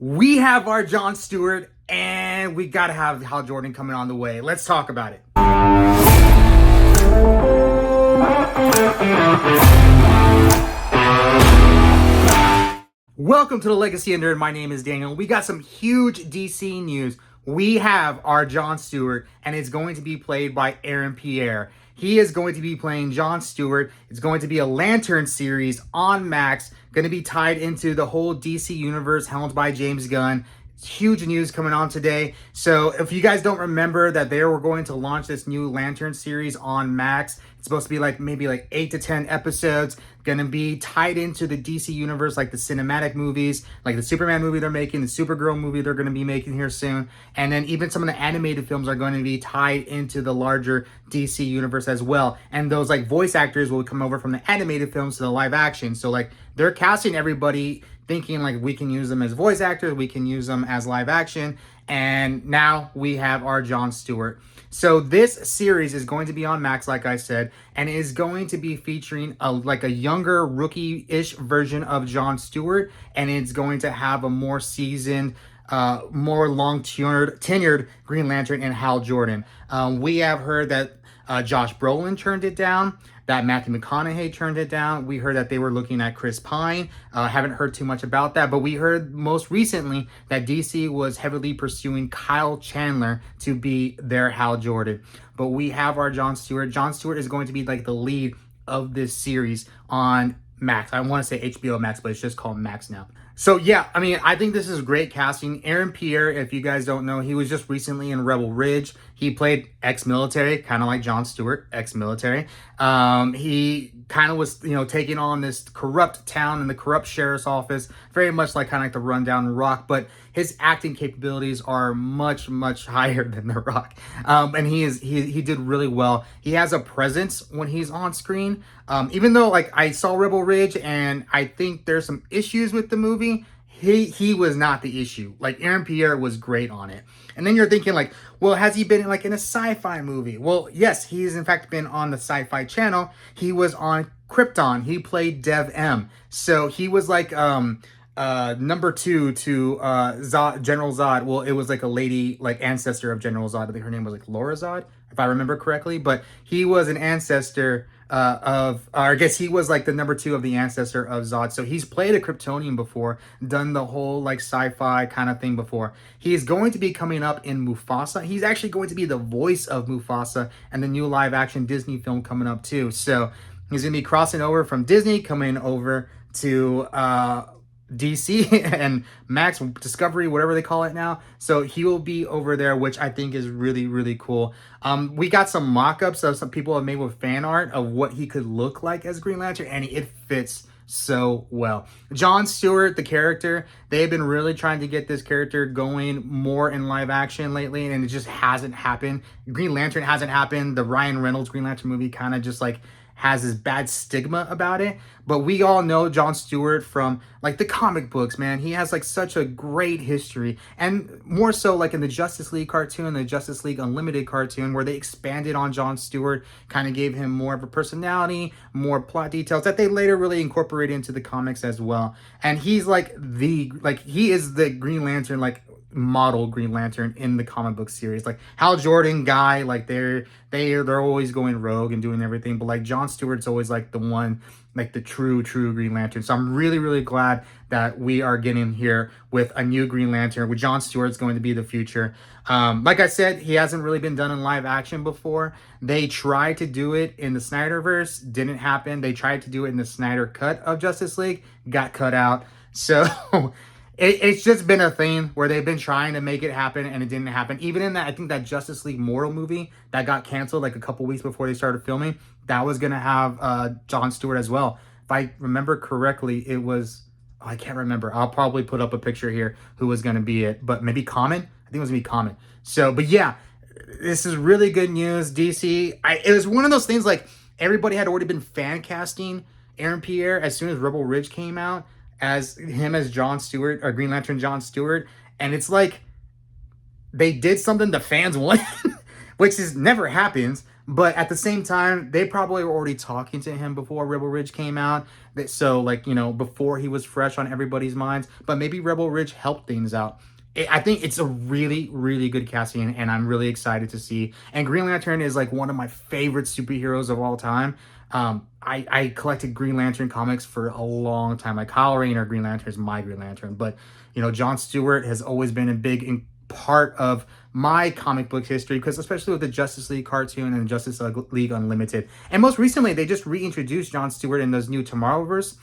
We have our John Stewart, and we got to have Hal Jordan coming on the way. Let's talk about it. Welcome to the Legacy of Nerd. My name is Daniel. We got some huge DC news. We have our John Stewart, and it's going to be played by Pierre. He is going to be playing John Stewart. It's going to be a Lantern series on Max, going to be tied into the whole DC universe helmed by James Gunn. Huge news coming on today. So if you guys don't remember that they were going to launch this new Lantern series on Max, it's supposed to be maybe 8 to 10 episodes, gonna be tied into the DC universe, like the cinematic movies, like the Superman movie they're making, the Supergirl movie they're gonna be making here soon, and then even some of the animated films are going to be tied into the larger DC universe as well. And those voice actors will come over from the animated films to the live action. So they're casting everybody thinking we can use them as voice actors, we can use them as live action, and now we have our John Stewart. So this series is going to be on Max, like I said, and it is going to be featuring a younger rookie-ish version of John Stewart, and it's going to have a more seasoned, more long-tenured Green Lantern and Hal Jordan. We have heard that Josh Brolin turned it down, that Matthew McConaughey turned it down. We heard that they were looking at Chris Pine. Haven't heard too much about that, but we heard most recently that DC was heavily pursuing Kyle Chandler to be their Hal Jordan. But we have our John Stewart. John Stewart is going to be the lead of this series on Max. I want to say HBO Max, but it's just called Max now. So yeah, I think this is great casting. Pierre, if you guys don't know, he was just recently in Rebel Ridge. He played ex-military, kind of like John Stewart, ex-military. He kind of was, taking on this corrupt town and the corrupt sheriff's office, very much like the rundown Rock, but his acting capabilities are much, much higher than the Rock. And he did really well. He has a presence when he's on screen. Even though I saw Rebel Ridge and I think there's some issues with the movie, he was not the issue. Pierre was great on it. And then you're thinking well, has he been in a sci-fi movie? Well, yes, he's in fact been on the Sci-Fi Channel. He was on Krypton. He played Dev M. So he was number 2 to General Zod. Well, it was a lady ancestor of General Zod. I think her name was Laura Zod, if I remember correctly. But he was an ancestor or I guess he was the number 2 of the ancestor of Zod. So he's played a Kryptonian before, done the whole sci-fi kind of thing before. He is going to be coming up in Mufasa. He's actually going to be the voice of Mufasa and the new live action Disney film coming up too. So he's going to be crossing over from Disney, coming over to DC and Max, Discovery, whatever they call it now. So he will be over there, which I think is really, really cool. We got some mock-ups of some people have made with fan art of what he could look like as Green Lantern, and it fits so well. John Stewart, the character, they've been really trying to get this character going more in live action lately, and it just hasn't happened. Green Lantern hasn't happened. The Ryan Reynolds Green Lantern movie kind of just has this bad stigma about it. But we all know John Stewart from the comic books, man. He has such a great history, and more so in the Justice League cartoon, the Justice League Unlimited cartoon, where they expanded on John Stewart, kind of gave him more of a personality, more plot details that they later really incorporated into the comics as well. And he's he is the Green Lantern model Green Lantern in the comic book series. Hal Jordan guy, they're always going rogue and doing everything, but John Stewart's always the one, the true Green Lantern. So I'm really, really glad that we are getting here with a new Green Lantern, with John Stewart's going to be the future. Like I said, he hasn't really been done in live action before. They tried to do it in the Snyderverse, didn't happen. They tried to do it in the Snyder cut of Justice League, got cut out. So it's just been a thing where they've been trying to make it happen and it didn't happen. Even in that, I think that Justice League Mortal movie that got canceled a couple weeks before they started filming, that was going to have John Stewart as well. If I remember correctly, it was, I can't remember. I'll probably put up a picture here who was going to be it, but maybe Common? I think it was going to be Common. So, but yeah, this is really good news. DC, it was one of those things everybody had already been fan casting Pierre as soon as Rebel Ridge came out, as him as John Stewart, or Green Lantern John Stewart, and it's they did something the fans wanted, which never happens, But at the same time, they probably were already talking to him before Rebel Ridge came out. So, like, before he was fresh on everybody's minds. But maybe Rebel Ridge helped things out. I think it's a really, really good casting, and I'm really excited to see. And Green Lantern is like one of my favorite superheroes of all time. I collected Green Lantern comics for a long time. Like Kyle Rayner, Green Lantern is my Green Lantern. But, John Stewart has always been a big part of my comic book history, because especially with the Justice League cartoon and Justice League Unlimited. And most recently, they just reintroduced John Stewart in those new Tomorrowverse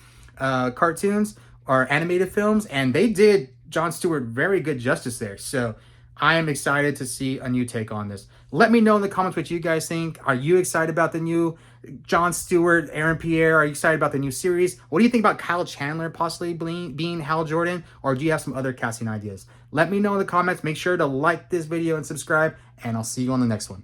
cartoons or animated films, and they did John Stewart very good justice there. So I am excited to see a new take on this. Let me know in the comments what you guys think. Are you excited about the new John Stewart, Aaron Pierre? Are you excited about the new series? What do you think about Kyle Chandler possibly being Hal Jordan? Or do you have some other casting ideas? Let me know in the comments. Make sure to like this video and subscribe, and I'll see you on the next one.